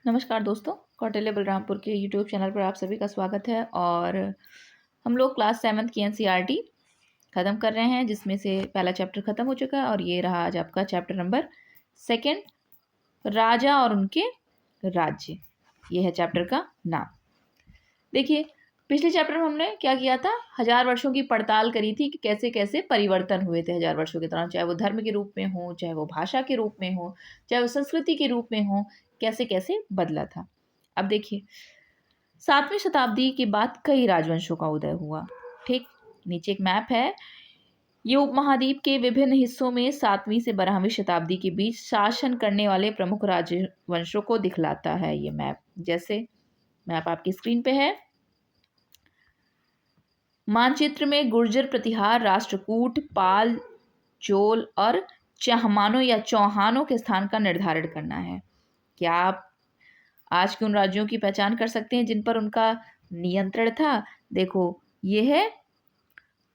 नमस्कार दोस्तों, कौटिल्य बलरामपुर के यूट्यूब चैनल पर आप सभी का स्वागत है। और हम लोग क्लास 7th की एनसीईआरटी ख़त्म कर रहे हैं, जिसमें से पहला चैप्टर ख़त्म हो चुका है और ये रहा आज आपका चैप्टर नंबर 2, राजा और उनके राज्य। ये है चैप्टर का नाम। देखिए, पिछले चैप्टर में हमने क्या किया था, 1000 वर्षों की पड़ताल करी थी कि कैसे कैसे परिवर्तन हुए थे 1000 वर्षों के दौरान, चाहे वो धर्म के रूप में हो, चाहे वो भाषा के रूप में हो, चाहे वो संस्कृति के रूप में हो, कैसे कैसे बदला था। अब देखिए, 7वीं शताब्दी के बाद कई राजवंशों का उदय हुआ। ठीक, नीचे एक मैप है। ये उपमहाद्वीप के विभिन्न हिस्सों में 7वीं से 12वीं शताब्दी के बीच शासन करने वाले प्रमुख राजवंशों को दिखलाता है ये मैप। जैसे मैप आपकी स्क्रीन पे है। मानचित्र में गुर्जर प्रतिहार, राष्ट्रकूट, पाल, चोल और चहमानों या चौहानों के स्थान का निर्धारण करना है। क्या आप आज के उन राज्यों की पहचान कर सकते हैं जिन पर उनका नियंत्रण था? देखो, ये है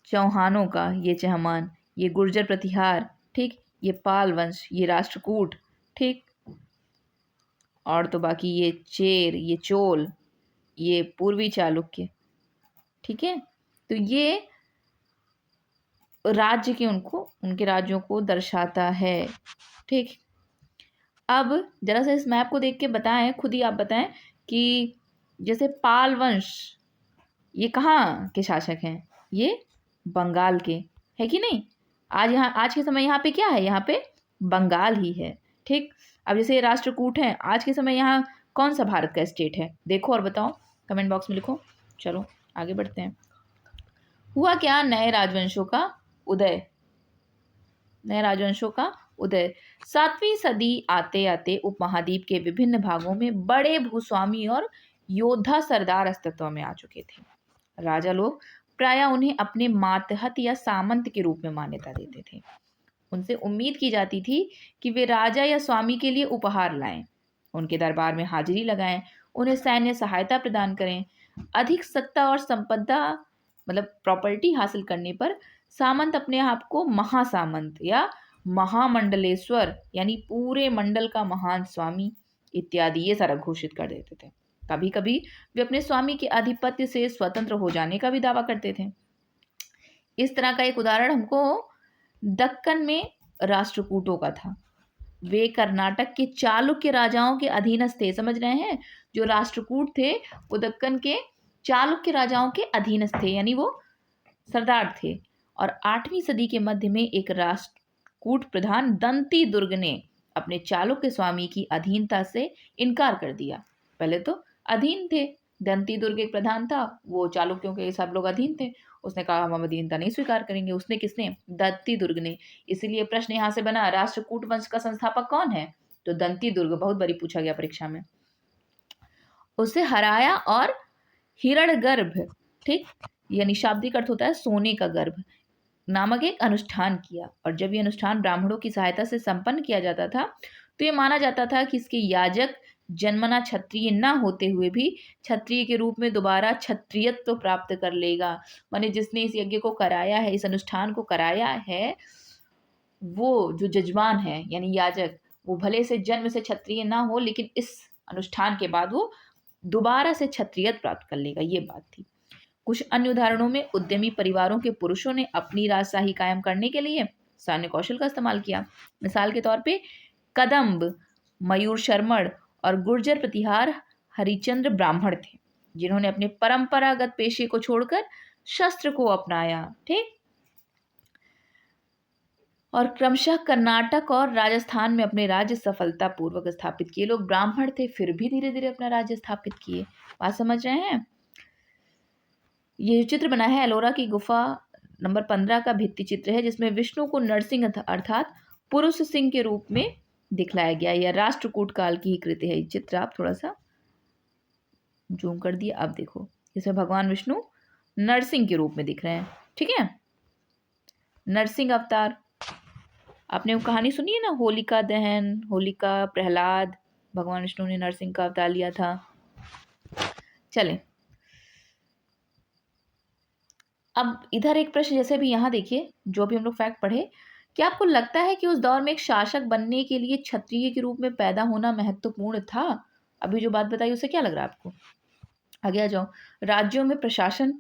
चौहानों का, ये चहमान, ये गुर्जर प्रतिहार, ठीक, ये पाल वंश, ये राष्ट्रकूट, ठीक, और तो बाकी ये चेर, ये चोल, ये पूर्वी चालुक्य। ठीक है, तो ये राज्य के उनके राज्यों को दर्शाता है। ठीक, अब जरा सा इस मैप को देख के बताएं, खुद ही आप बताएं कि जैसे पाल वंश, ये कहाँ के शासक हैं? ये बंगाल के, है कि नहीं? आज के समय यहाँ पे क्या है? यहाँ पे बंगाल ही है। ठीक, अब जैसे ये राष्ट्रकूट है, आज के समय यहाँ कौन सा भारत का स्टेट है? देखो और बताओ, कमेंट बॉक्स में लिखो। चलो आगे बढ़ते हैं। हुआ क्या? नए राजवंशों का उदय। 7वीं सदी आते आते उपमहाद्वीप के विभिन्न भागों में बड़े भूस्वामी और योद्धा सरदार अस्तित्व में आ चुके थे। राजा लोग प्रायः उन्हें अपने मातहत या सामंत के रूप में मान्यता देते थे। उनसे उम्मीद की जाती थी कि वे राजा या स्वामी के लिए उपहार लाएं, उनके दरबार में हाजिरी लगाएं, उन्हें सैन्य सहायता प्रदान करें। अधिक सत्ता और संपदा मतलब प्रॉपर्टी हासिल करने पर सामंत अपने आप को महासामंत या महामंडलेश्वर यानी पूरे मंडल का महान स्वामी इत्यादि ये सारा घोषित कर देते थे। कभी कभी वे अपने स्वामी के आधिपत्य से स्वतंत्र हो जाने का भी दावा करते थे। इस तरह का एक उदाहरण हमको दक्कन में राष्ट्रकूटों का था। वे कर्नाटक के चालुक्य राजाओं के अधीनस्थ थे। समझ रहे हैं? जो राष्ट्रकूट थे वो दक्कन के चालुक्य राजाओं के अधीनस्थ थे, यानी वो सरदार थे। और 8वीं सदी के मध्य में एक राष्ट्रकूट प्रधान दंती दुर्ग ने अपने चालुक्य स्वामी की अधीनता से इनकार कर दिया। पहले तो अधीन थे, दंती दुर्ग एक प्रधान था, वो चालुक्यों के सब लोग अधीन थे। उसने कहा हम अधीनता नहीं स्वीकार करेंगे। उसने किसने? दंती दुर्ग ने। इसीलिए प्रश्न यहाँ से बना, राष्ट्रकूट वंश का संस्थापक कौन है? तो दंती दुर्ग। बहुत बारी पूछा गया परीक्षा में। उसे हराया और हिरण्यगर्भ, ठीक, यानी शाब्दिक अर्थ होता है सोने का गर्भ, नामक एक अनुष्ठान किया। और जब ये अनुष्ठान ब्राह्मणों की सहायता से संपन्न किया जाता था तो ये माना जाता था कि इसके याजक जन्मना क्षत्रिय न होते हुए भी क्षत्रिय के रूप में दोबारा क्षत्रियत्व प्राप्त कर लेगा। माने जिसने इस यज्ञ को कराया है, इस अनुष्ठान को कराया है, वो जो जजमान है यानी याजक, वो भले से जन्म से क्षत्रिय ना हो, लेकिन इस अनुष्ठान के बाद वो दोबारा से क्षत्रियत प्राप्त कर लेगा। ये बात थी। कुछ अन्य उदाहरणों में उद्यमी परिवारों के पुरुषों ने अपनी राजशाही कायम करने के लिए सैन्य कौशल का इस्तेमाल किया। मिसाल के तौर पे कदम्ब, मयूर शर्मण और गुर्जर प्रतिहार हरिचंद्र ब्राह्मण थे, जिन्होंने अपने परंपरागत पेशे को छोड़कर शस्त्र को अपनाया। ठीक, और क्रमशः कर्नाटक और राजस्थान में अपने राज्य सफलतापूर्वक स्थापित किए। लोग ब्राह्मण थे, फिर भी धीरे धीरे अपना राज्य स्थापित किए। बात समझ रहे हैं? ये चित्र बना है एलोरा की गुफा नंबर 15 का भित्ति चित्र है, जिसमें विष्णु को नरसिंह अर्थात पुरुष सिंह के रूप में दिखलाया गया। यह राष्ट्रकूट काल की ही कृति है। ये चित्र आप थोड़ा सा जूम कर दिया, अब देखो इसमें भगवान विष्णु नरसिंह के रूप में दिख रहे हैं। ठीक है, नरसिंह अवतार। आपने वो कहानी सुनी है ना, होलिका दहन, होलिका प्रहलाद, भगवान विष्णु ने नरसिंह का अवतार लिया था। चलें, अब इधर एक प्रश्न, जैसे भी यहाँ देखिए जो भी हम लोग फैक्ट पढ़े, क्या आपको लगता है कि उस दौर में एक शासक बनने के लिए क्षत्रिय के रूप में पैदा होना महत्वपूर्ण था? अभी जो बात बताई उससे क्या लग रहा है आपको? आगे आ जाओ। राज्यों में प्रशासन,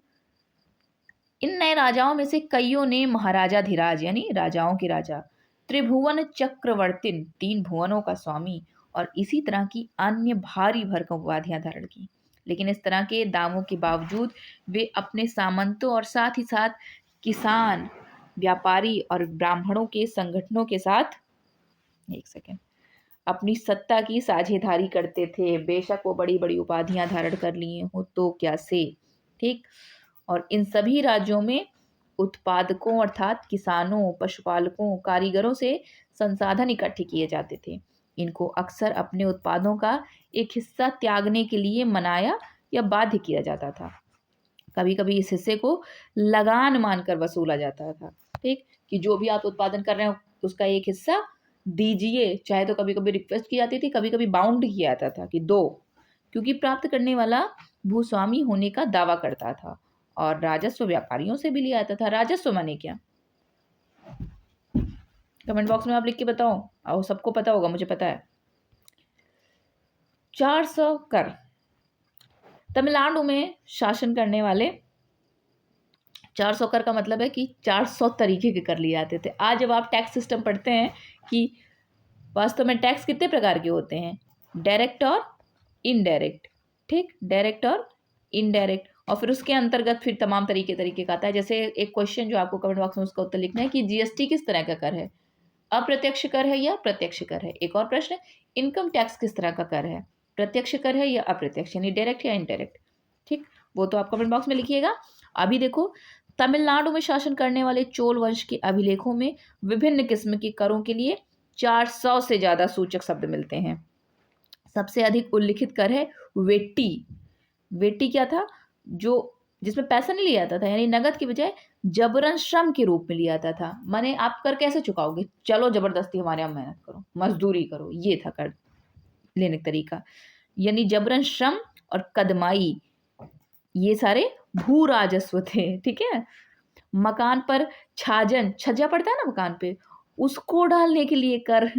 इन नए राजाओं में से कईयों ने महाराजाधिराज यानी राजाओं के राजा, त्रिभुवन चक्रवर्ती, 3 भुवनों का स्वामी, और इसी तरह की अन्य भारी भरकम उपाधियां धारण की। लेकिन इस तरह के दावों के बावजूद वे अपने सामंतों और साथ ही साथ किसान, व्यापारी और ब्राह्मणों के संगठनों के साथ, एक सेकेंड, अपनी सत्ता की साझेदारी करते थे। बेशक वो बड़ी बड़ी उपाधियां धारण कर लिए हो तो क्या से, ठीक। और इन सभी राज्यों में उत्पादकों अर्थात किसानों, पशुपालकों, कारीगरों से संसाधन इकट्ठे किए जाते थे। इनको अक्सर अपने उत्पादों का एक हिस्सा त्यागने के लिए मनाया या बाध्य किया जाता था। कभी कभी इस हिस्से को लगान मानकर वसूला जाता था, ठीक, कि जो भी आप उत्पादन कर रहे हो उसका एक हिस्सा दीजिए। चाहे तो कभी कभी रिक्वेस्ट की जाती थी, कभी कभी बाउंड किया जाता था कि दो, क्योंकि प्राप्त करने वाला भूस्वामी होने का दावा करता था। और राजस्व व्यापारियों से भी लिया जाता था। राजस्व माने क्या? कमेंट बॉक्स में आप लिख के बताओ, और सबको पता होगा, मुझे पता है। 400 कर। तमिलनाडु में शासन करने वाले 400 कर का मतलब है कि 400 तरीके के कर लिए जाते थे। आज जब आप टैक्स सिस्टम पढ़ते हैं कि वास्तव में टैक्स कितने प्रकार के होते हैं, डायरेक्ट और इनडायरेक्ट, ठीक, डायरेक्ट और इनडायरेक्ट, और फिर उसके अंतर्गत फिर तमाम तरीके का आता है। जैसे एक क्वेश्चन जो आपको कमेंट बॉक्स में उसका उत्तर लिखना है कि जीएसटी किस तरह का कर है, अप्रत्यक्ष कर है या प्रत्यक्ष कर है। एक और प्रश्न, इनकम टैक्स किस तरह का कर है, प्रत्यक्ष कर है या अप्रत्यक्ष, यानी डायरेक्ट या इनडायरेक्ट, ठीक। वो तो आप कमेंट बॉक्स में लिखिएगा। अभी देखो, तमिलनाडु में शासन करने वाले चोल वंश के अभिलेखों में विभिन्न किस्म के करों के लिए 400 से ज्यादा सूचक शब्द मिलते हैं। सबसे अधिक उल्लिखित कर है वेट्टी। वेट्टी क्या था? जो जिसमें पैसा नहीं लिया जाता था, यानी नगद की बजाय जबरन श्रम के रूप में लिया जाता था। माने आप कर कैसे चुकाओगे, चलो जबरदस्ती हमारे यहाँ मेहनत करो, मजदूरी करो, ये था कर लेने का तरीका। यानी जबरन श्रम और कदमाई, ये सारे भू राजस्व थे, ठीक है। मकान पर छाजन, छज्जा पड़ता है ना मकान पे, उसको डालने के लिए कर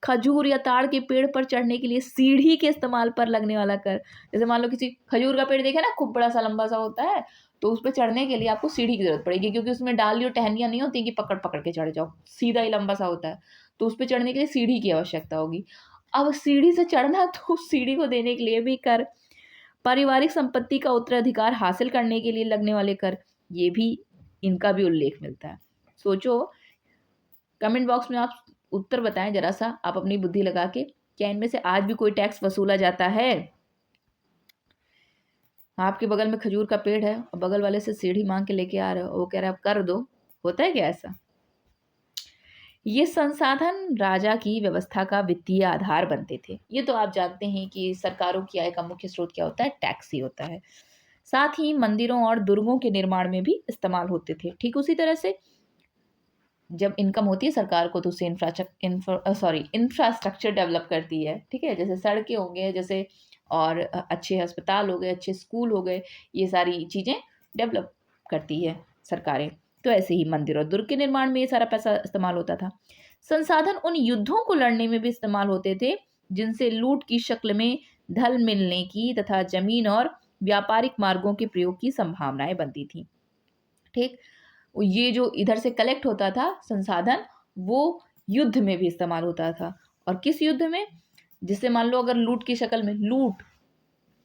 खजूर या ताड़ के पेड़ पर चढ़ने के लिए सीढ़ी के इस्तेमाल पर लगने वाला कर। जैसे मान लो किसी खजूर का पेड़ देखे ना, खूब बड़ा सा लंबा सा होता है, तो उस पर चढ़ने के लिए आपको सीढ़ी की जरूरत पड़ेगी, क्योंकि उसमें डालियों टहनियाँ नहीं होती कि पकड़ पकड़ के चढ़ जाओ, सीधा ही लंबा सा होता है, तो उस पर चढ़ने के लिए सीढ़ी की आवश्यकता होगी। अब सीढ़ी से चढ़ना तो उस सीढ़ी को देने के लिए भी कर। पारिवारिक संपत्ति का उत्तराधिकार हासिल करने के लिए लगने वाले कर, ये भी, इनका भी उल्लेख मिलता है। सोचो, कमेंट बॉक्स में आप उत्तर बताएं जरा सा, आप अपनी बुद्धि लगा के, क्या इनमें से आज भी कोई टैक्स वसूला जाता है? आपके बगल में खजूर का पेड़ है और बगल वाले से सीढ़ी मांग के लेके आ रहे हो, वो कह रहा है आप कर दो, होता है क्या ऐसा? ये संसाधन राजा की व्यवस्था का वित्तीय आधार बनते थे। ये तो आप जानते हैं कि सरकारों की आय का मुख्य स्रोत क्या होता है, टैक्स ही होता है। साथ ही मंदिरों और दुर्गों के निर्माण में भी इस्तेमाल होते थे। ठीक उसी तरह से जब इनकम होती है सरकार को, तो उससे इंफ्रास्ट्रक्चर डेवलप करती है, ठीक है, जैसे सड़कें हो गए, जैसे और अच्छे अस्पताल हो गए, अच्छे स्कूल हो गए, ये सारी चीज़ें डेवलप करती है सरकारें। तो ऐसे ही मंदिर और दुर्ग के निर्माण में ये सारा पैसा इस्तेमाल होता था। संसाधन उन युद्धों को लड़ने में भी इस्तेमाल होते थे जिनसे लूट की शक्ल में धन मिलने की तथा जमीन और व्यापारिक मार्गों के प्रयोग की संभावनाएं बनती थी, ठीक। ये जो इधर से कलेक्ट होता था संसाधन, वो युद्ध में भी इस्तेमाल होता था। और किस युद्ध में? जिससे मान लो अगर लूट की शक्ल में, लूट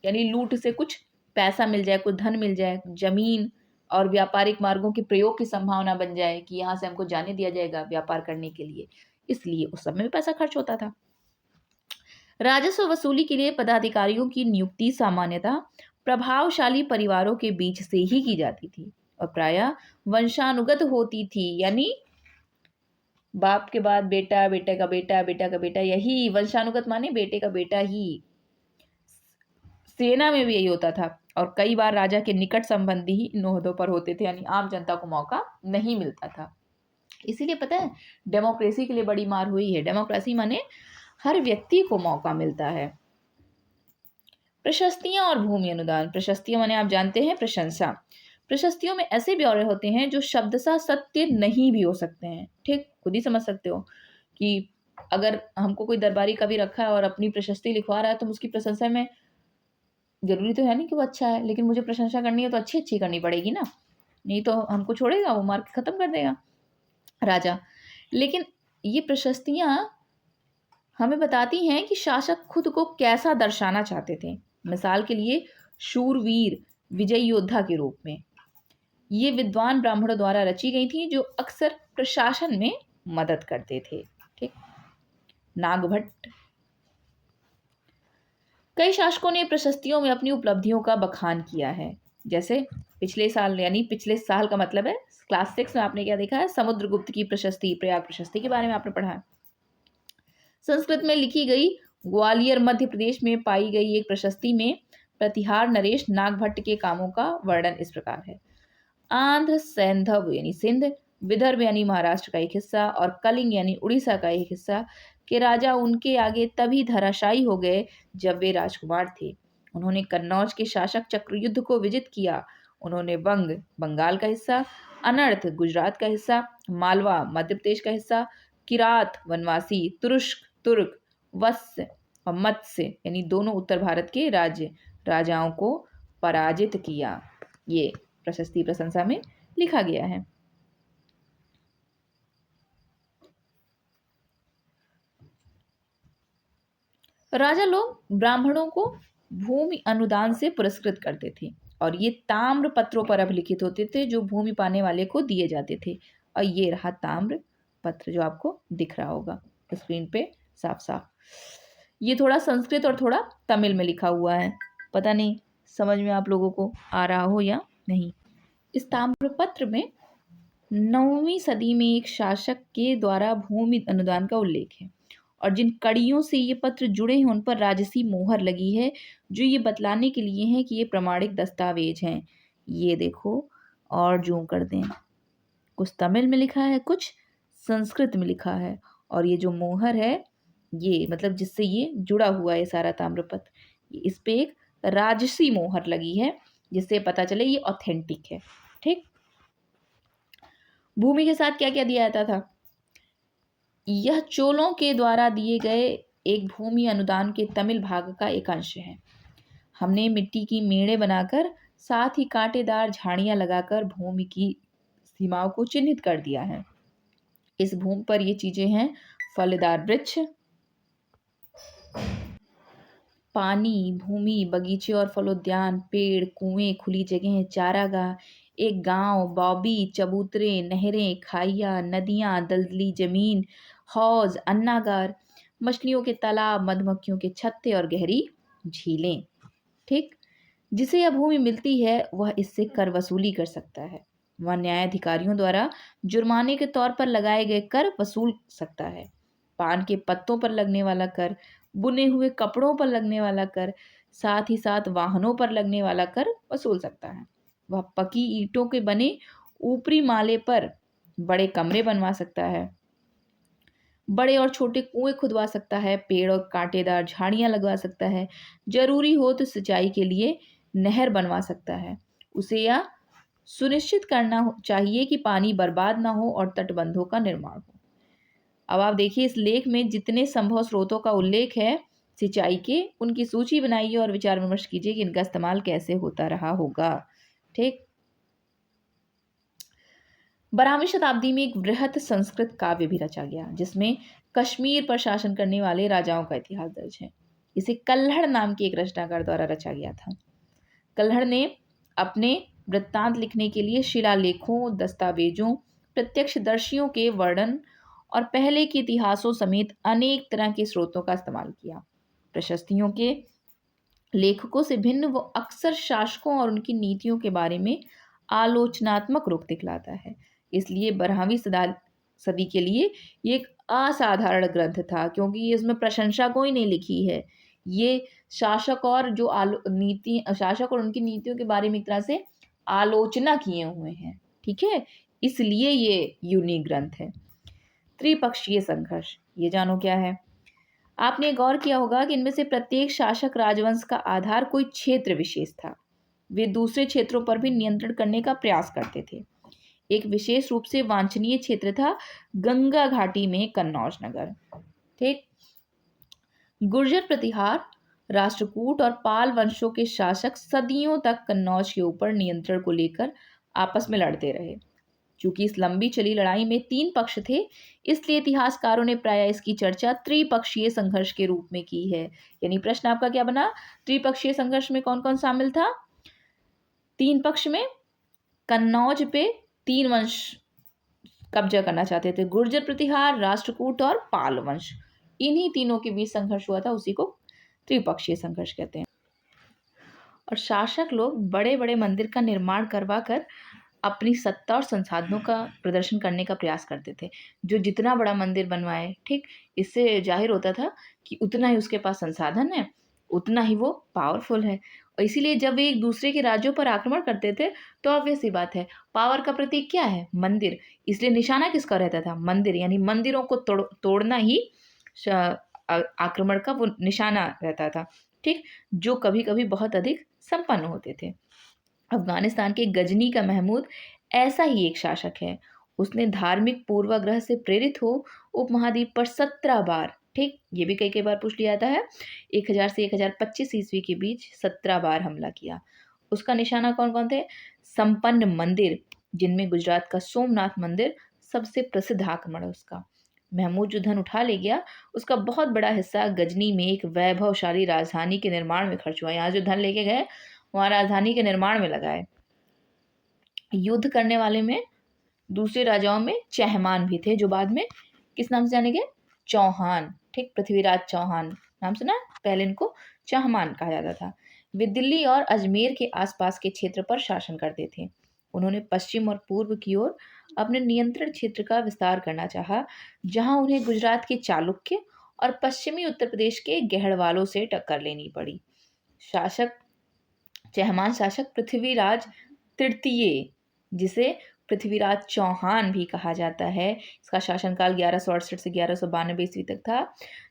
यानी लूट से कुछ पैसा मिल जाए, कुछ धन मिल जाए, जमीन और व्यापारिक मार्गों के प्रयोग की संभावना बन जाए कि यहाँ से हमको जाने दिया जाएगा व्यापार करने के लिए, इसलिए उस समय में पैसा खर्च होता था। राजस्व वसूली के लिए पदाधिकारियों की नियुक्ति सामान्यतः प्रभावशाली परिवारों के बीच से ही की जाती थी और प्रायः वंशानुगत होती थी, यानी बाप के बाद बेटा, बेटे का बेटा, बेटा का बेटा, यही वंशानुगत माने बेटे का बेटा ही। सेना में भी यही होता था और कई बार राजा के निकट संबंधी ही इन ओहदों पर होते थे, यानी आम जनता को मौका नहीं मिलता था। इसीलिए पता है डेमोक्रेसी के लिए बड़ी मार हुई है। डेमोक्रेसी माने हर व्यक्ति को मौका मिलता है। प्रशस्तियां और भूमि अनुदान। प्रशस्तियां माने आप जानते हैं प्रशंसा। प्रशस्तियों में ऐसे ब्यौरे होते हैं जो शब्दशः सत्य नहीं भी हो सकते हैं, ठीक, खुद ही समझ सकते हो कि अगर हमको कोई दरबारी कवि रखा है और अपनी प्रशस्ति लिखवा रहा है तो उसकी प्रशंसा में ज़रूरी तो है नहीं कि वो अच्छा है, लेकिन मुझे प्रशंसा करनी है तो अच्छी-अच्छी करनी पड़ेगी ना, नहीं तो हमको छोड़ेगा, वो मार के खत्म कर देगा राजा। लेकिन ये प्रशस्तियाँ हमें बताती हैं कि शासक खुद को कैसा दर्शाना चाहते थे। मिसाल के लिए शूरवीर, विजयी योद्धा के रूप में। ये विद्वान ब्राह्मणों द्वारा रची गई थी जो अक्सर प्रशासन में मदद करते थे। ठीक। नागभट्ट। कई शासकों ने प्रशस्तियों में अपनी उपलब्धियों का बखान किया है। जैसे पिछले साल, यानी पिछले साल का मतलब है क्लास 6 में आपने क्या देखा है, समुद्रगुप्त की प्रशस्ति, प्रयाग प्रशस्ति के बारे में आपने पढ़ा है। संस्कृत में लिखी गई ग्वालियर मध्य प्रदेश में पाई गई एक प्रशस्ति में प्रतिहार नरेश नागभट्ट के कामों का वर्णन इस प्रकार है। आंध्र सैंधव यानी सिंध, विदर्भ यानी महाराष्ट्र का एक हिस्सा और कलिंग यानी उड़ीसा का एक हिस्सा के राजा उनके आगे तभी धराशायी हो गए जब वे राजकुमार थे। उन्होंने कन्नौज के शासक चक्रयुद्ध को विजित किया। उन्होंने वंग बंगाल का हिस्सा, अनर्थ गुजरात का हिस्सा, मालवा मध्य प्रदेश का हिस्सा, किरात वनवासी, तुरुष्क तुर्क, वत्स और मत्स्य यानी दोनों उत्तर भारत के राजाओं को पराजित किया। ये प्रशस्ति प्रशंसा में लिखा गया है। राजा लोग ब्राह्मणों को भूमि अनुदान से पुरस्कृत करते थे और ये ताम्र पत्रों पर अभिलिखित होते थे जो भूमि पाने वाले को दिए जाते थे। और ये रहा ताम्र पत्र जो आपको दिख रहा होगा स्क्रीन पे साफ साफ। ये थोड़ा संस्कृत और थोड़ा तमिल में लिखा हुआ है, पता नहीं समझ में आप लोगों को आ रहा हो या नहीं। इस ताम्रपत्र में 9वीं सदी में एक शासक के द्वारा भूमि अनुदान का उल्लेख है और जिन कड़ियों से ये पत्र जुड़े हैं उन पर राजसी मोहर लगी है जो ये बतलाने के लिए है कि ये प्रमाणिक दस्तावेज हैं। ये देखो और जूम कर दें, कुछ तमिल में लिखा है, कुछ संस्कृत में लिखा है और ये जो मोहर है ये मतलब जिससे ये जुड़ा हुआ है सारा ताम्रपत्र, इस पे एक राजसी मोहर लगी है जिससे पता चले ये ऑथेंटिक है। ठीक। भूमि के साथ क्या क्या दिया जाता था? यह चोलों के द्वारा दिए गए एक भूमि अनुदान के तमिल भाग का एक अंश है। हमने मिट्टी की मेड़े बनाकर साथ ही कांटेदार झाड़ियां लगाकर भूमि की सीमाओं को चिन्हित कर दिया है। इस भूमि पर ये चीजें हैं: फलदार वृक्ष, पानी, भूमि, बगीचे और फलोद्यान, पेड़, कुएं, खुली जगहें, चारागाह, एक गांव, बॉबी, चबूतरे, नहरें, खाइयाँ, नदियाँ, दलदली जमीन, हौज, अन्नागार, मछलियों के तालाब, मधुमक्खियों के छत्ते और गहरी झीलें। ठीक। जिसे यह भूमि मिलती है वह इससे कर वसूली कर सकता है। वह न्यायाधिकारियों द्वारा जुर्माने के तौर पर लगाए गए कर वसूल सकता है। पान के पत्तों पर लगने वाला कर, बुने हुए कपड़ों पर लगने वाला कर, साथ ही साथ वाहनों पर लगने वाला कर वसूल सकता है। वह पकी ईंटों के बने ऊपरी माले पर बड़े कमरे बनवा सकता है, बड़े और छोटे कुएं खुदवा सकता है, पेड़ और कांटेदार झाड़ियां लगवा सकता है, जरूरी हो तो सिंचाई के लिए नहर बनवा सकता है। उसे यह सुनिश्चित करना चाहिए कि पानी बर्बाद ना हो और तटबंधों का निर्माण हो। अब आप देखिए इस लेख में जितने संभव स्रोतों का उल्लेख है सिंचाई के, उनकी सूची बनाइए और विचार विमर्श कीजिए कि इनका इस्तेमाल कैसे होता रहा होगा। ठीक। 12वीं शताब्दी में एक वृहत संस्कृत काव्य भी रचा गया जिसमें कश्मीर पर शासन करने वाले राजाओं का इतिहास दर्ज है। इसे कल्हड़ नाम के एक रचनाकार द्वारा रचा गया था। कल्हड़ ने अपने वृत्तांत लिखने के लिए शिलालेखों, दस्तावेजों, प्रत्यक्षदर्शियों के वर्णन और पहले के इतिहासों समेत अनेक तरह के स्रोतों का इस्तेमाल किया। प्रशस्तियों के लेखकों से भिन्न वो अक्सर शासकों और उनकी नीतियों के बारे में आलोचनात्मक रुख दिखलाता है। इसलिए 12वीं सदी के लिए ये एक असाधारण ग्रंथ था क्योंकि इसमें प्रशंसा कोई नहीं लिखी है। ये शासक और जो शासक और उनकी नीतियों के बारे में एक तरह से आलोचना किए हुए हैं। ठीक है, इसलिए ये यूनिक ग्रंथ है। त्रिपक्षीय संघर्ष, ये जानो क्या है? आपने गौर किया होगा कि इनमें से प्रत्येक शासक राजवंश का आधार कोई क्षेत्र विशेष था। वे दूसरे क्षेत्रों पर भी नियंत्रण करने का प्रयास करते थे। एक विशेष रूप से वांछनीय क्षेत्र था गंगा घाटी में कन्नौज नगर। ठीक। गुर्जर प्रतिहार, राष्ट्रकूट और पाल वंशों के शासक सदियों तक कन्नौज के ऊपर नियंत्रण को लेकर आपस में लड़ते रहे। चूंकि इस लंबी चली लड़ाई में 3 पक्ष थे, इसलिए इतिहासकारों ने प्रायः इसकी चर्चा त्रिपक्षीय संघर्ष के रूप में की है। यानी प्रश्न आपका क्या बना, त्रिपक्षीय संघर्ष में कौन कौन शामिल था? 3 पक्ष में कन्नौज पे 3 वंश कब्जा करना चाहते थे, गुर्जर प्रतिहार, राष्ट्रकूट और पाल वंश। इन्हीं तीनों के बीच संघर्ष हुआ था, उसी को त्रिपक्षीय संघर्ष कहते हैं। और शासक लोग बड़े बड़े मंदिर का निर्माण करवा कर अपनी सत्ता और संसाधनों का प्रदर्शन करने का प्रयास करते थे। जो जितना बड़ा मंदिर बनवाए, ठीक, इससे जाहिर होता था कि उतना ही उसके पास संसाधन है, उतना ही वो पावरफुल है। और इसीलिए जब वे एक दूसरे के राज्यों पर आक्रमण करते थे तो ऑब्वियस सी बात है, पावर का प्रतीक क्या है? मंदिर। इसलिए निशाना किसका रहता था? मंदिर। यानी मंदिरों को तोड़ना ही आक्रमण का वो निशाना रहता था, ठीक, जो कभी कभी बहुत अधिक संपन्न होते थे। अफगानिस्तान के गजनी का महमूद ऐसा ही एक शासक है। उसने धार्मिक पूर्वाग्रह से प्रेरित हो उपमहाद्वीप पर 17 बार, ठीक, ये भी कई बार पूछ लिया जाता है, 1000 से 1025 ईस्वी के बीच 17 बार हमला किया। उसका निशाना कौन कौन थे? संपन्न मंदिर, जिनमें गुजरात का सोमनाथ मंदिर सबसे प्रसिद्ध आक्रमण है उसका। महमूद जो धन उठा ले गया, उसका बहुत बड़ा हिस्सा गजनी में एक वैभवशाली राजधानी के निर्माण में खर्च हुआ। यहाँ जो धन लेके गए वहां राजधानी के निर्माण में लगाए। युद्ध करने वाले में दूसरे राजाओं में चहमान भी थे, जो बाद में किस नाम से जाने गए? चौहान, ठीक, पृथ्वीराज चौहान नाम सुना, पहले इनको चहमान कहा जाता था। वे दिल्ली और अजमेर के आसपास के क्षेत्र पर शासन करते थे। उन्होंने पश्चिम और पूर्व की ओर अपने नियंत्रण क्षेत्र का विस्तार करना चाहा, जहां उन्हें गुजरात के चालुक्य और पश्चिमी उत्तर प्रदेश के गहड़वालों से टक्कर लेनी पड़ी। चहमान शासक पृथ्वीराज तृतीय, जिसे पृथ्वीराज चौहान भी कहा जाता है, इसका शासनकाल 1168 से 1192 ईस्वी तक था,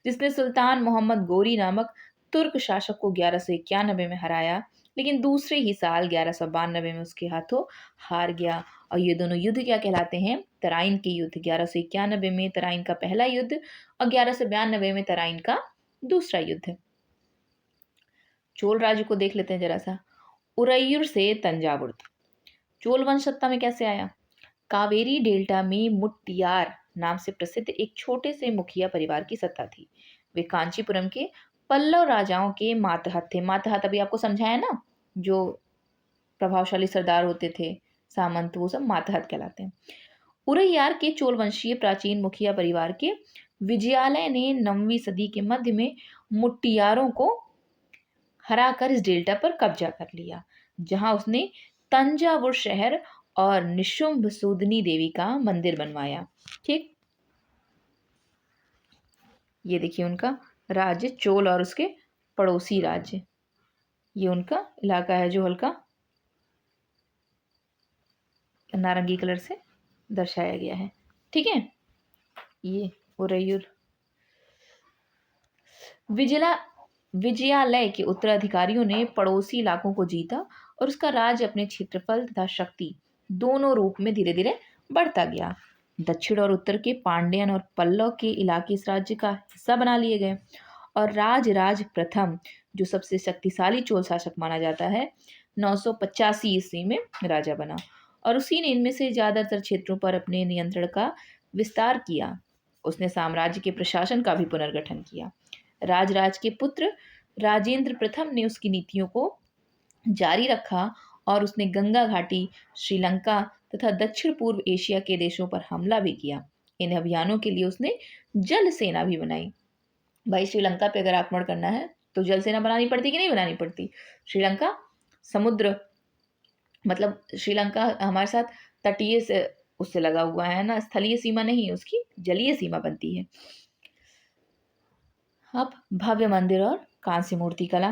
जिसने सुल्तान मोहम्मद गोरी नामक तुर्क शासक को 1191 में हराया, लेकिन दूसरे ही साल 1192 में उसके हाथों हार गया। और ये दोनों युद्ध क्या कहलाते हैं? तराइन के युद्ध। 1191 में तराइन का पहला युद्ध और 1192 में तराइन का दूसरा युद्ध। चोल राज्य को देख लेते हैं जरा सा। उरैयूर से तंजावुर। चोल वंश सत्ता में कैसे आया? कावेरी डेल्टा में मुट्टियार नाम से प्रसिद्ध एक छोटे से मुखिया परिवार की सत्ता थी। वे कांचीपुरम के पल्लव राजाओं के मातहत थे। मातहत अभी आपको समझाया ना, जो प्रभावशाली सरदार होते थे, सामंत, वो सब मातहत कहलाते हैं। उरैयार के चोल वंशीय प्राचीन मुखिया परिवार के विजयालय ने 9वीं सदी के मध्य में मुट्टियारों को हराकर इस डेल्टा पर कब्जा कर लिया, जहां उसने तंजावुर शहर और निशुंभ सूदनी देवी का मंदिर बनवाया, ठीक। ये देखिए उनका राज्य चोल और उसके पड़ोसी राज्य, ये उनका इलाका है जो हल्का नारंगी कलर से दर्शाया गया है, ठीक है। ये उरैयूर। विजयालय के उत्तराधिकारियों ने पड़ोसी इलाकों को जीता और उसका राज्य अपने क्षेत्रफल तथा शक्ति दोनों रूप में धीरे धीरे बढ़ता गया। दक्षिण और उत्तर के पांड्यन और पल्लव के इलाके इस राज्य का हिस्सा बना लिए गए और राज प्रथम, जो सबसे शक्तिशाली चोल शासक माना जाता है, 985 ईस्वी में राजा बना और उसी ने इनमें से ज्यादातर क्षेत्रों पर अपने नियंत्रण का विस्तार किया। उसने साम्राज्य के प्रशासन का भी पुनर्गठन किया। राज के पुत्र राजेंद्र प्रथम ने उसकी नीतियों को जारी रखा और उसने गंगा घाटी, श्रीलंका तथा दक्षिण पूर्व एशिया के देशों पर हमला भी किया। इन अभियानों के लिए उसने जल सेना भी बनाई। भाई, श्रीलंका पे अगर आक्रमण करना है तो जल सेना बनानी पड़ती कि नहीं बनानी पड़ती? श्रीलंका समुद्र, मतलब श्रीलंका हमारे साथ तटीय से उससे लगा हुआ है ना, स्थलीय सीमा नहीं, उसकी जलीय सीमा बनती है। अब भव्य मंदिर और कांस्य मूर्ति कला।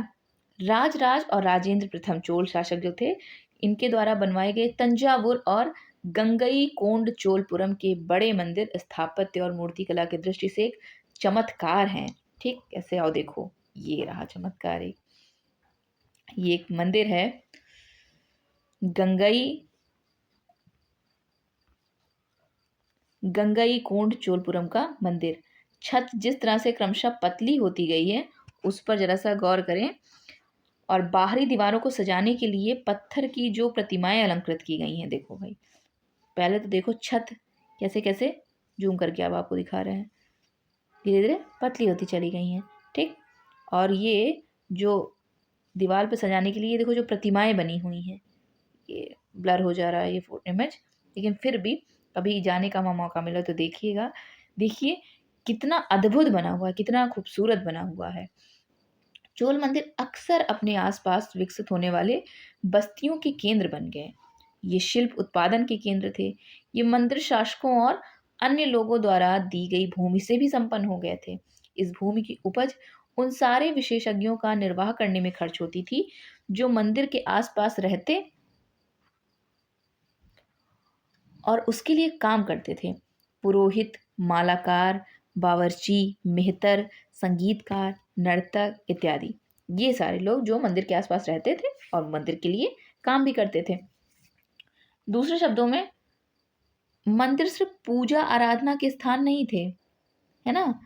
राज और राजेंद्र प्रथम चोल शासक जो थे, इनके द्वारा बनवाए गए तंजावुर और गंगई कोंड चोलपुरम के बड़े मंदिर स्थापत्य और मूर्ति कला की दृष्टि से एक चमत्कार हैं, ठीक। कैसे आओ देखो, ये रहा चमत्कार। ये एक मंदिर है गंगई कोंड चोलपुरम का मंदिर, छत जिस तरह से क्रमशः पतली होती गई है उस पर जरा सा गौर करें। और बाहरी दीवारों को सजाने के लिए पत्थर की जो प्रतिमाएं अलंकृत की गई हैं, देखो भाई, पहले तो देखो छत कैसे कैसे, जूम करके अब आपको दिखा रहे हैं, धीरे धीरे पतली होती चली गई हैं। ठीक, और ये जो दीवार पे सजाने के लिए देखो जो प्रतिमाएं बनी हुई हैं, ये ब्लर हो जा रहा है ये इमेज, लेकिन फिर भी कभी जाने का मौका मिला तो देखिएगा। देखिए कितना अद्भुत बना हुआ है, कितना खूबसूरत बना हुआ है। चोल मंदिर अक्सर अपने आसपास विकसित होने वाले बस्तियों के केंद्र बन गए। ये शिल्प उत्पादन के केंद्र थे। ये मंदिर शासकों और अन्य लोगों द्वारा दी गई भूमि से भी संपन्न हो गए थे। इस भूमि की उपज उन सारे विशेषज्ञों का निर्वाह करने में खर्च होती थी जो मंदिर के आसपास रहते और उसके लिए काम करते थे। पुरोहित, मालाकार, बावर्ची, मेहतर, संगीतकार, नर्तक इत्यादि, ये सारे लोग जो मंदिर के आसपास रहते थे और मंदिर के लिए काम भी करते थे। दूसरे शब्दों में मंदिर सिर्फ पूजा आराधना के स्थान नहीं थे, है ना,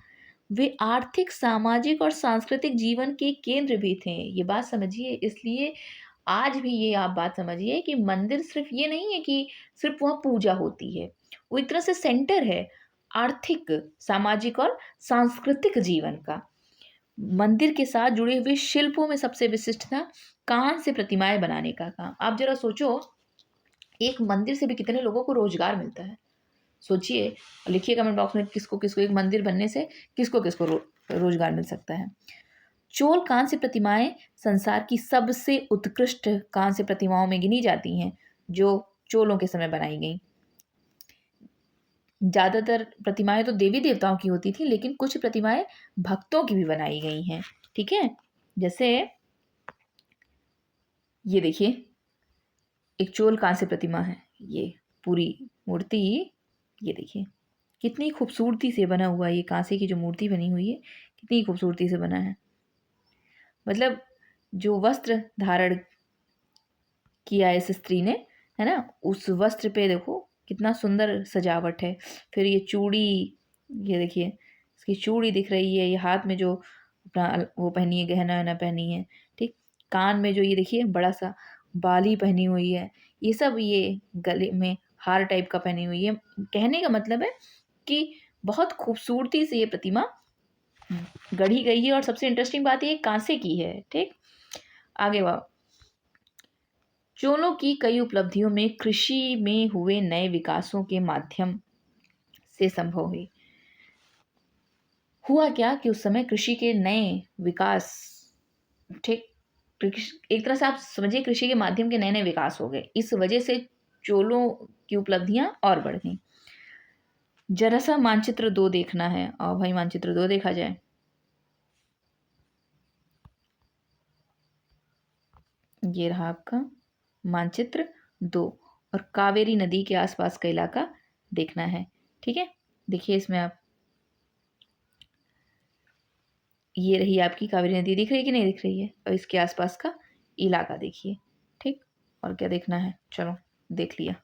वे आर्थिक, सामाजिक और सांस्कृतिक जीवन के केंद्र भी थे। ये बात समझिए। इसलिए आज भी ये आप बात समझिए कि मंदिर सिर्फ ये नहीं है कि सिर्फ वहाँ पूजा होती है, वो एक तरह से सेंटर है आर्थिक, सामाजिक और सांस्कृतिक जीवन का। मंदिर के साथ जुड़े हुए शिल्पों में सबसे विशिष्ट था कांस्य से प्रतिमाएं बनाने का काम। आप जरा सोचो, एक मंदिर से भी कितने लोगों को रोजगार मिलता है। सोचिए, लिखिए कमेंट बॉक्स में किसको किसको एक मंदिर बनने से किसको किसको रोजगार मिल सकता है। चोल कांस्य प्रतिमाएं संसार की सबसे उत्कृष्ट कांस्य प्रतिमाओं में गिनी जाती हैं जो चोलों के समय बनाई गई। ज्यादातर प्रतिमाएं तो देवी देवताओं की होती थी, लेकिन कुछ प्रतिमाएं भक्तों की भी बनाई गई हैं। ठीक है, जैसे ये देखिए, एक चोल कांस्य प्रतिमा है, ये पूरी मूर्ति, ये देखिए कितनी खूबसूरती से बना हुआ है। ये कांसे की जो मूर्ति बनी हुई है कितनी खूबसूरती से बना है। मतलब जो वस्त्र धारण किया इस स्त्री ने, है ना, उस वस्त्र पे देखो कितना सुंदर सजावट है। फिर ये चूड़ी, ये देखिए इसकी चूड़ी दिख रही है। ये हाथ में जो अपना वो पहनी है, गहना वहना पहनी है। ठीक, कान में जो ये देखिए बड़ा सा बाली पहनी हुई है, ये सब, ये गले में हार टाइप का पहनी हुई है। कहने का मतलब है कि बहुत खूबसूरती से ये प्रतिमा गढ़ी गई है। और सबसे इंटरेस्टिंग बात ये कांसे की है। ठीक, आगे वाह, चोलों की कई उपलब्धियों में कृषि में हुए नए विकासों के माध्यम से संभव हुई। हुआ क्या कि उस समय कृषि के नए विकास, ठीक, एक तरह से आप समझिए कृषि के माध्यम के नए नए विकास हो गए। इस वजह से चोलों की उपलब्धियां और बढ़ गई। जरा सा मानचित्र 2 देखना है, और भाई मानचित्र 2 देखा जाए। ये रहा आपका मानचित्र 2, और कावेरी नदी के आसपास का इलाका देखना है। ठीक है, देखिए इसमें आप, ये रही आपकी कावेरी नदी, दिख रही है कि नहीं दिख रही है, और इसके आसपास का इलाका देखिए। ठीक, और क्या देखना है, चलो देख लिया।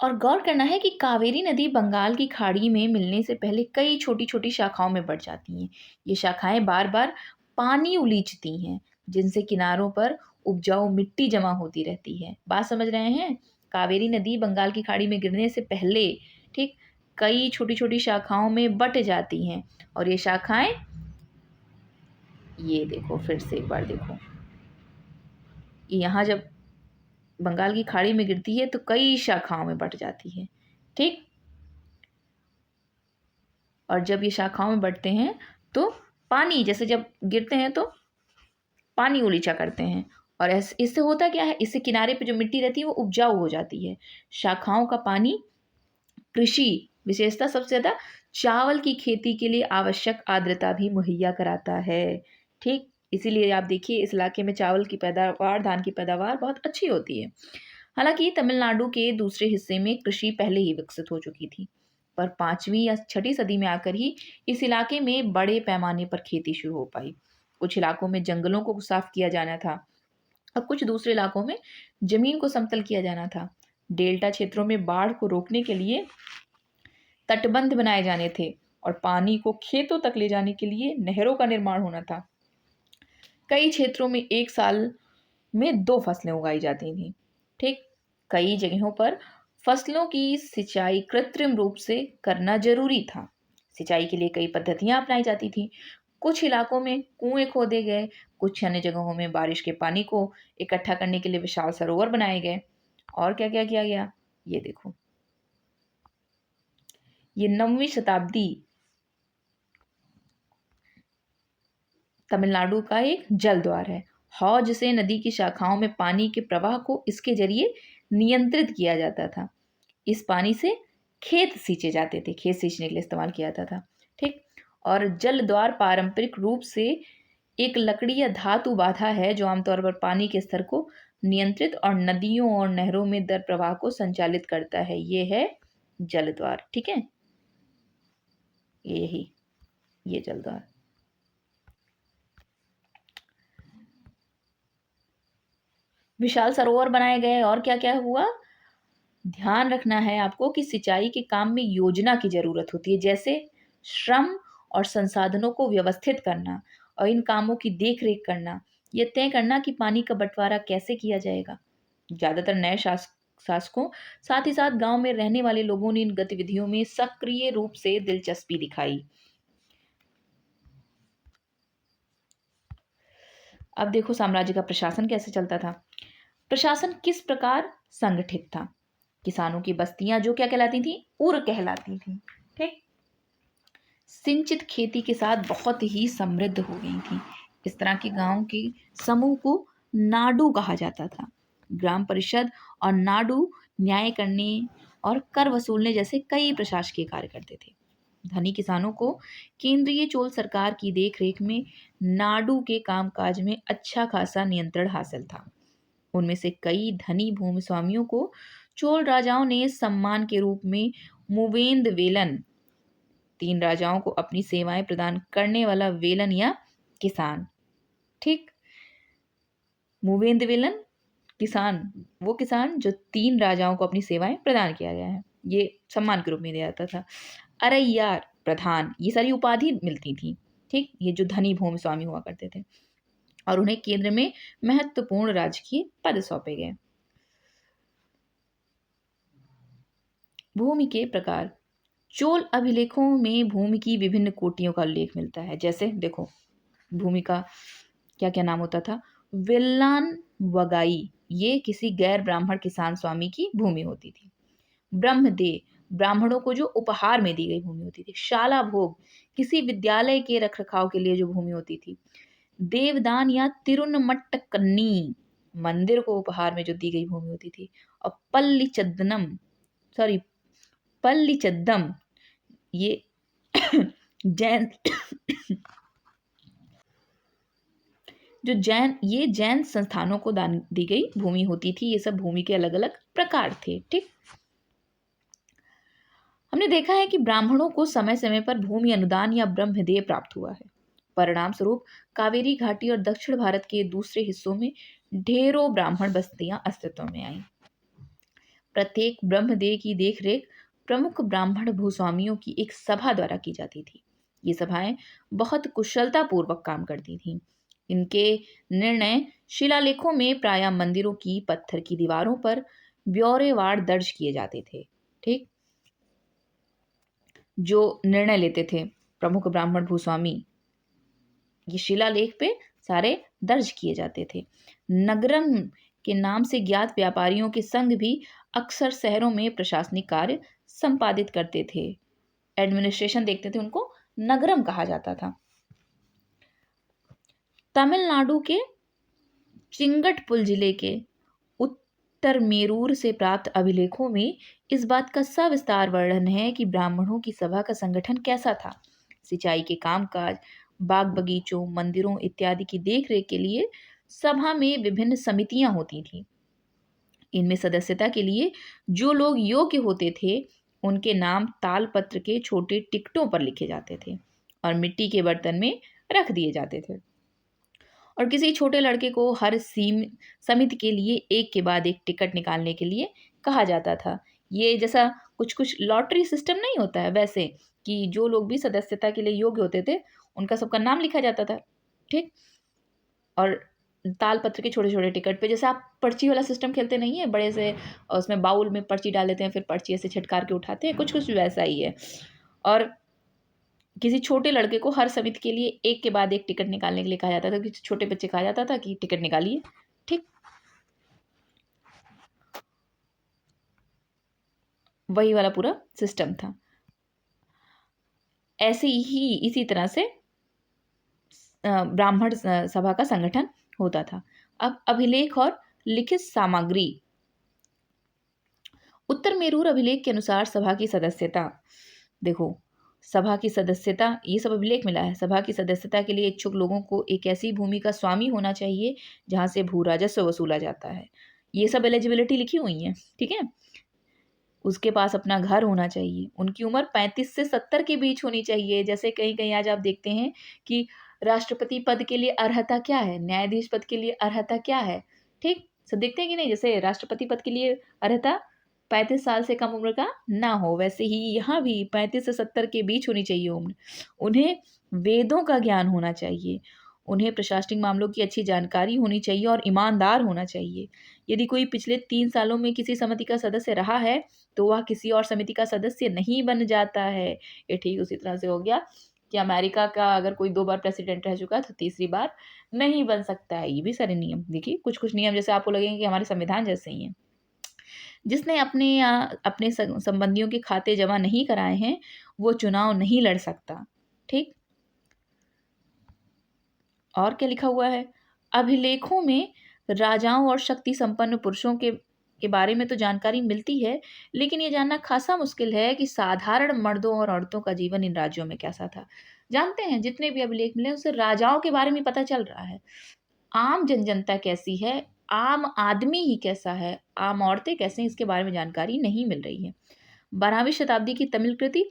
और गौर करना है कि कावेरी नदी बंगाल की खाड़ी में मिलने से पहले कई छोटी छोटी शाखाओं में बढ़ जाती हैं। ये शाखाएं बार बार पानी उलीचती हैं, जिनसे किनारों पर उपजाऊ मिट्टी जमा होती रहती है। बात समझ रहे हैं? कावेरी नदी बंगाल की खाड़ी में गिरने से पहले, ठीक, कई छोटी छोटी शाखाओं में बट जाती हैं। और ये शाखाएं, ये देखो फिर से एक बार देखो, यहाँ जब बंगाल की खाड़ी में गिरती है तो कई शाखाओं में बट जाती है। ठीक, और जब ये शाखाओं में बढ़ते हैं तो पानी, जैसे जब गिरते हैं तो पानी उलीचा करते हैं। और इससे होता क्या है, इससे किनारे पे जो मिट्टी रहती है वो उपजाऊ हो जाती है। शाखाओं का पानी कृषि, विशेषता सबसे ज़्यादा चावल की खेती के लिए आवश्यक आर्द्रता भी मुहैया कराता है। ठीक, इसीलिए आप देखिए इस इलाके में चावल की पैदावार, धान की पैदावार बहुत अच्छी होती है। हालांकि तमिलनाडु के दूसरे हिस्से में कृषि पहले ही विकसित हो चुकी थी, पर 5वीं या 6ठी सदी में आकर ही इस इलाके में बड़े पैमाने पर खेती शुरू हो पाई। कुछ इलाकों में जंगलों को साफ किया जाना था, अब कुछ दूसरे इलाकों में जमीन को समतल किया जाना था। डेल्टा क्षेत्रों में बाढ़ को रोकने के लिए तटबंध बनाए जाने थे और पानी को खेतों तक ले जाने के लिए नहरों का निर्माण होना था। कई क्षेत्रों में एक साल में 2 फसलें उगाई जाती थीं। ठीक, कई जगहों पर फसलों की सिंचाई कृत्रिम रूप से करना जरूरी था। सिंचाई के लिए कई पद्धतियां अपनाई जाती थी। कुछ इलाकों में कुएं खोदे गए, कुछ अन्य जगहों में बारिश के पानी को इकट्ठा करने के लिए विशाल सरोवर बनाए गए। और क्या क्या किया गया, ये देखो, ये 9वीं शताब्दी तमिलनाडु का एक जल द्वार है। हौज से नदी की शाखाओं में पानी के प्रवाह को इसके जरिए नियंत्रित किया जाता था। इस पानी से खेत सींचे जाते थे, खेत सींचने के लिए इस्तेमाल किया जाता था। ठीक, और जल द्वार पारंपरिक रूप से एक लकड़ी या धातु बाधा है जो आमतौर पर पानी के स्तर को नियंत्रित और नदियों और नहरों में दर प्रवाह को संचालित करता है। ये है जल द्वार। ठीक है, यही ये जल द्वार। विशाल सरोवर बनाए गए और क्या क्या हुआ, ध्यान रखना है आपको कि सिंचाई के काम में योजना की जरूरत होती है, जैसे श्रम और संसाधनों को व्यवस्थित करना और इन कामों की देख रेख करना, ये तय करना कि पानी का बंटवारा कैसे किया जाएगा। ज्यादातर नए शासकों साथ ही साथ गांव में रहने वाले लोगों ने इन गतिविधियों में सक्रिय रूप से दिलचस्पी दिखाई। अब देखो साम्राज्य का प्रशासन कैसे चलता था। प्रशासन किस प्रकार संगठित था। किसानों की बस्तियां जो क्या कहलाती थी, उर कहलाती थी। ठीक, सिंचित खेती के साथ बहुत ही समृद्ध हो गई थी। इस तरह के गांव के समूह को नाडु कहा जाता था। ग्राम परिषद और नाडु न्याय करने और कर वसूलने जैसे कई प्रशासकीय कार्य करते थे। धनी किसानों को केंद्रीय चोल सरकार की देखरेख में नाडु के कामकाज में अच्छा खासा नियंत्रण हासिल था। उनमें से कई धनी भूमि स्वामियों को चोल राजाओं ने सम्मान के रूप में मुवेंद वेलन, 3 राजाओं को अपनी सेवाएं प्रदान करने वाला वेलन या किसान। ठीक, मुवेंद वेलन किसान, वो किसान जो 3 राजाओं को अपनी सेवाएं प्रदान किया गया है, ये सम्मान के रूप में दिया जाता था। अरैयार प्रधान, ये सारी उपाधि मिलती थी। ठीक, ये जो धनी भूमि स्वामी हुआ करते थे और उन्हें केंद्र में महत्वपूर्ण राजकीय पद सौंपे गए। भूमि के प्रकार, चोल अभिलेखों में भूमि की विभिन्न कोटियों का उल्लेख मिलता है। जैसे देखो, भूमि का क्या क्या नाम होता था। विल्लान वगाई, ये किसी गैर ब्राह्मण किसान स्वामी की भूमि होती थी। ब्रह्मदे, ब्राह्मणों को जो उपहार में दी गई भूमि होती थी। शाला भोग, किसी विद्यालय के रखरखाव के लिए जो भूमि होती थी। देवदान या तिरुनमट्टकन्नी, मंदिर को उपहार में जो दी गई भूमि होती थी। और पल्लीचद्दम, ये जैन ये जैन संस्थानों को दान दी गई भूमि होती थी। ये सब भूमि के अलग अलग प्रकार थे। ठीक, हमने देखा है कि ब्राह्मणों को समय समय पर भूमि अनुदान या ब्रह्मदेय प्राप्त हुआ है। परिणाम स्वरूप कावेरी घाटी और दक्षिण भारत के दूसरे हिस्सों में ढेरों ब्राह्मण बस्तियां अस्तित्व में आईं। प्रत्येक ब्रह्मदेय की देखरेख प्रमुख ब्राह्मण भूस्वामियों की एक सभा द्वारा की जाती थी। ये सभाएं बहुत कुशलता पूर्वक काम करती थीं। इनके निर्णय शिलालेखों में प्रायः मंदिरों की पत्थर की दीवारों पर ब्यौरेवार दर्ज किए जाते थे। ठीक, जो निर्णय लेते थे प्रमुख ब्राह्मण भूस्वामी, ये शिलालेख पे सारे दर्ज किए जाते थे। नगरम के नाम से ज्ञात व्यापारियों के संघ भी अक्सर शहरों में प्रशासनिक कार्य संपादित करते थे। एडमिनिस्ट्रेशन देखते थे, उनको नगरम कहा जाता था। तमिलनाडु के चिंगटपुल जिले के उत्तर मेरूर से प्राप्त अभिलेखों में इस बात का सविस्तार वर्णन है कि ब्राह्मणों की सभा का संगठन कैसा था। सिंचाई के कामकाज, बाग बगीचों, मंदिरों इत्यादि की देखरेख के लिए सभा में विभिन्न समितियां होती थीं। इनमें सदस्यता के लिए जो लोग योग्य होते थे उनके नाम तालपत्र के छोटे टिकटों पर लिखे जाते थे और मिट्टी के बर्तन में रख दिए जाते थे। और किसी छोटे लड़के को हर समिति के लिए एक के बाद एक टिकट निकालने के लिए कहा जाता था। ये जैसा कुछ कुछ लॉटरी सिस्टम नहीं होता है वैसे, कि जो लोग भी सदस्यता के लिए योग्य होते थे उनका सबका नाम लिखा जाता था। ठीक। और तालपत्र के छोटे छोटे टिकट पे, जैसे आप पर्ची वाला सिस्टम खेलते नहीं है बड़े से, उसमें बाउल में पर्ची डाल देते हैं, फिर पर्ची ऐसे छिटकार के उठाते हैं, कुछ कुछ वैसा ही है। और किसी छोटे लड़के को हर समिति के लिए एक के बाद एक टिकट निकालने के लिए कहा जाता था। किसी छोटे बच्चे कहा जाता था कि टिकट निकालिए। ठीक। वही वाला पूरा सिस्टम था। ऐसे ही इसी तरह से ब्राह्मण सभा का संगठन होता था। अब अभिलेख और लिखित सामग्री। उत्तर मेरूर अभिलेख के अनुसार सभा की सदस्यता, देखो सभा की सदस्यता, ये सब अभिलेख मिला है। सभा की सदस्यता के लिए इच्छुक लोगों को एक ऐसी भूमि का स्वामी होना चाहिए जहां से भू राजस्व वसूला जाता है। ये सब एलिजिबिलिटी लिखी हुई है। ठीक है। उसके पास अपना घर होना चाहिए। उनकी उम्र 35 से 70 के बीच होनी चाहिए। जैसे कहीं कहीं आज आप देखते हैं कि राष्ट्रपति पद के लिए अर्हता क्या है, न्यायाधीश पद के लिए अर्हता क्या है। ठीक। सब देखते हैं कि नहीं, जैसे राष्ट्रपति पद के लिए अर्हता 35 साल से कम उम्र का ना हो, वैसे ही यहाँ भी 35 से 70 के बीच होनी चाहिए उम्र। उन्हें वेदों का ज्ञान होना चाहिए। उन्हें प्रशासनिक मामलों की अच्छी जानकारी होनी चाहिए और ईमानदार होना चाहिए। यदि कोई पिछले 3 सालों में किसी समिति का सदस्य रहा है तो वह किसी और समिति का सदस्य नहीं बन जाता है। ये ठीक उसी तरह से हो गया कि अमेरिका का अगर कोई 2 बार प्रेसिडेंट रह चुका है तो तीसरी बार नहीं बन सकता है। ये भी सारे नियम देखिए, कुछ कुछ नियम जैसे आपको लगेंगे कि हमारे संविधान जैसे ही हैं। जिसने अपने संबंधियों के खाते जमा नहीं कराए हैं वो चुनाव नहीं लड़ सकता। ठीक। और क्या लिखा हुआ है, अभिलेखों में राजाओं और शक्ति संपन्न पुरुषों के बारे में तो जानकारी मिलती है, लेकिन ये जानना खासा मुश्किल है कि साधारण मर्दों और औरतों का जीवन इन राज्यों में कैसा था। जानते हैं जितने भी अभिलेख मिले उससे राजाओं के बारे में पता चल रहा है, आम जनता कैसी है, आम आदमी ही कैसा है, आम औरतें कैसे हैं, इसके बारे में जानकारी नहीं मिल रही है। 12वीं शताब्दी की तमिल कृति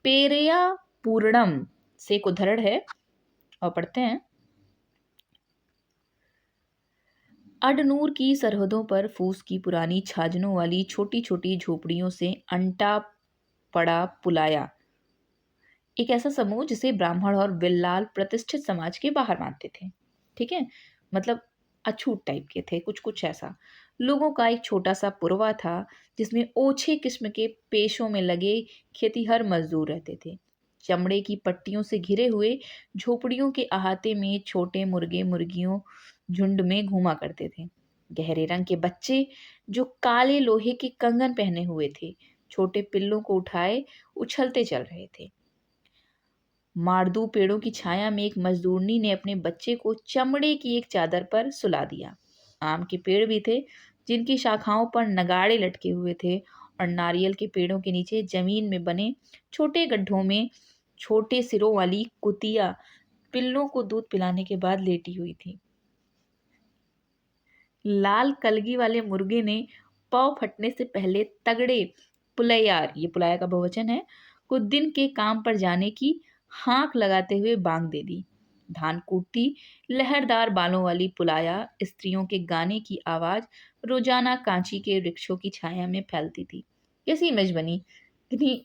पेरिया पूर्णम से एक उद्धरण है और पढ़ते हैं। अडनूर की सरहदों पर फूस की पुरानी छाजनों वाली छोटी छोटी झोपड़ियों से अंटा पड़ा पुलाया, एक ऐसा समूह जिसे ब्राह्मण और बिल्लाल प्रतिष्ठित समाज के बाहर मानते थे। ठीक है। मतलब अछूत टाइप के थे, कुछ कुछ ऐसा। लोगों का एक छोटा सा पुरवा था जिसमें ओछे किस्म के पेशों में लगे खेतीहर मजदूर रहते थे। चमड़े की पट्टियों से घिरे हुए झोपड़ियों के अहाते में छोटे मुर्गे मुर्गियों झुंड में घूमा करते थे। गहरे रंग के बच्चे जो काले लोहे के कंगन पहने हुए थे छोटे पिल्लों को उठाए उछलते चल रहे थे। मारदू पेड़ों की छाया में एक मजदूरनी ने अपने बच्चे को चमड़े की एक चादर पर सुला दिया। आम के पेड़ भी थे जिनकी शाखाओं पर नगाड़े लटके हुए थे और नारियल के पेड़ों के नीचे जमीन में बने छोटे गड्ढों में छोटे सिरों वाली कुतिया पिल्लों को दूध पिलाने के बाद लेटी हुई थी। लाल कलगी वाले मुर्गे ने पाव फटने से पहले तगड़े पुलैयार, ये पुलाया का बहुवचन है, को दिन के काम पर जाने की हाँक लगाते हुए बांग दे दी। धान कूटती लहरदार बालों वाली पुलाया स्त्रियों के गाने की आवाज रोजाना कांची के वृक्षों की छाया में फैलती थी। कैसी इमेज बनी, कितनी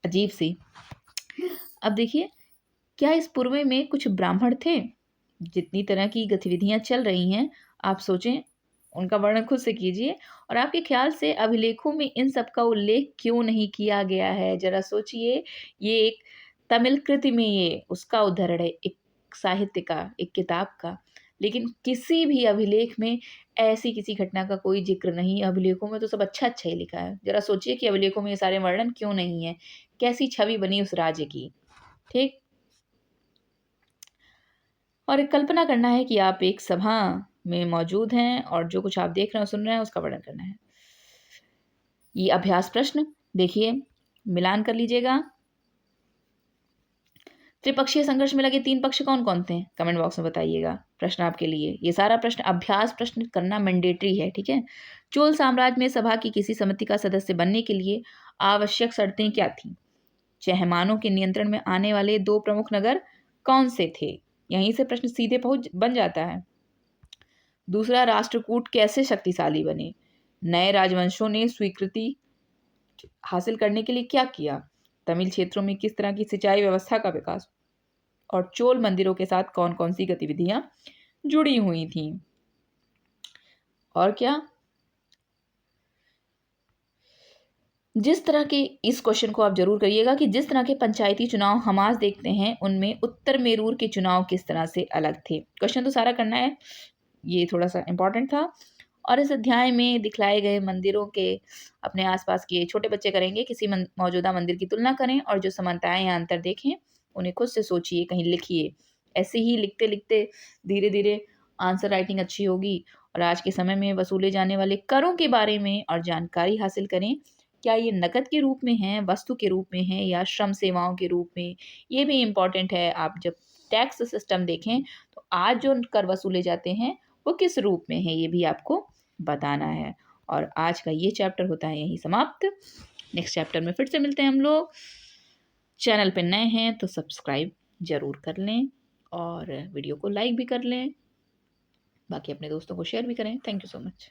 अजीब सी। अब देखिए, क्या इस पूर्वे में कुछ ब्राह्मण थे? जितनी तरह की गतिविधियां चल रही हैं, आप सोचें, उनका वर्णन खुद से कीजिए और आपके ख्याल से अभिलेखों में इन सब का उल्लेख क्यों नहीं किया गया है? जरा सोचिए। ये एक तमिल कृति में ये उसका उद्धरण है, एक साहित्य का, एक किताब का, लेकिन किसी भी अभिलेख में ऐसी किसी घटना का कोई जिक्र नहीं। अभिलेखों में तो सब अच्छा अच्छा ही लिखा है। जरा सोचिए कि अभिलेखों में ये सारे वर्णन क्यों नहीं है, कैसी छवि बनी उस राज्य की। ठीक। और एक कल्पना करना है कि आप एक सभा में मौजूद हैं और जो कुछ आप देख रहे हैं सुन रहे हैं उसका वर्णन करना है। ये अभ्यास प्रश्न देखिए, मिलान कर लीजिएगा। त्रिपक्षीय संघर्ष में लगे 3 पक्ष कौन कौन थे? कमेंट बॉक्स में बताइएगा। प्रश्न आपके लिए, ये सारा प्रश्न अभ्यास प्रश्न करना मैंडेटरी है। ठीक है। चोल साम्राज्य में सभा की किसी समिति का सदस्य बनने के लिए आवश्यक शर्तें क्या थी? चहमानों के नियंत्रण में आने वाले 2 प्रमुख नगर कौन से थे? यहीं से प्रश्न सीधे पहुंच बन जाता है। दूसरा, राष्ट्रकूट कैसे शक्तिशाली बने? नए राजवंशों ने स्वीकृति हासिल करने के लिए क्या किया? तमिल क्षेत्रों में किस तरह की सिंचाई व्यवस्था का विकास, और चोल मंदिरों के साथ कौन कौन सी गतिविधियां जुड़ी हुई थीं? और क्या, जिस तरह के, इस क्वेश्चन को आप जरूर करिएगा कि जिस तरह के पंचायती चुनाव हम आज देखते हैं उनमें उत्तर मेरूर के चुनाव किस तरह से अलग थे। क्वेश्चन तो सारा करना है, ये थोड़ा सा इंपॉर्टेंट था। और इस अध्याय में दिखलाए गए मंदिरों के अपने आसपास के छोटे बच्चे करेंगे, किसी मौजूदा मंदिर की तुलना करें और जो समानताएं या अंतर देखें उन्हें खुद से सोचिए, कहीं लिखिए। ऐसे ही लिखते लिखते धीरे धीरे आंसर राइटिंग अच्छी होगी और आज के समय में वसूले जाने वाले करों के बारे में और जानकारी हासिल करें। क्या ये नकद के रूप में है, वस्तु के रूप में है, या श्रम सेवाओं के रूप में? ये भी इम्पॉर्टेंट है। आप जब टैक्स सिस्टम देखें तो आज जो कर वसूले जाते हैं वो किस रूप में है, ये भी आपको बताना है। और आज का ये चैप्टर होता है यहीं समाप्त। नेक्स्ट चैप्टर में फिर से मिलते हैं हम लोग। चैनल पे नए हैं तो सब्सक्राइब जरूर कर लें और वीडियो को लाइक भी कर लें, बाकी अपने दोस्तों को शेयर भी करें। Thank you so much.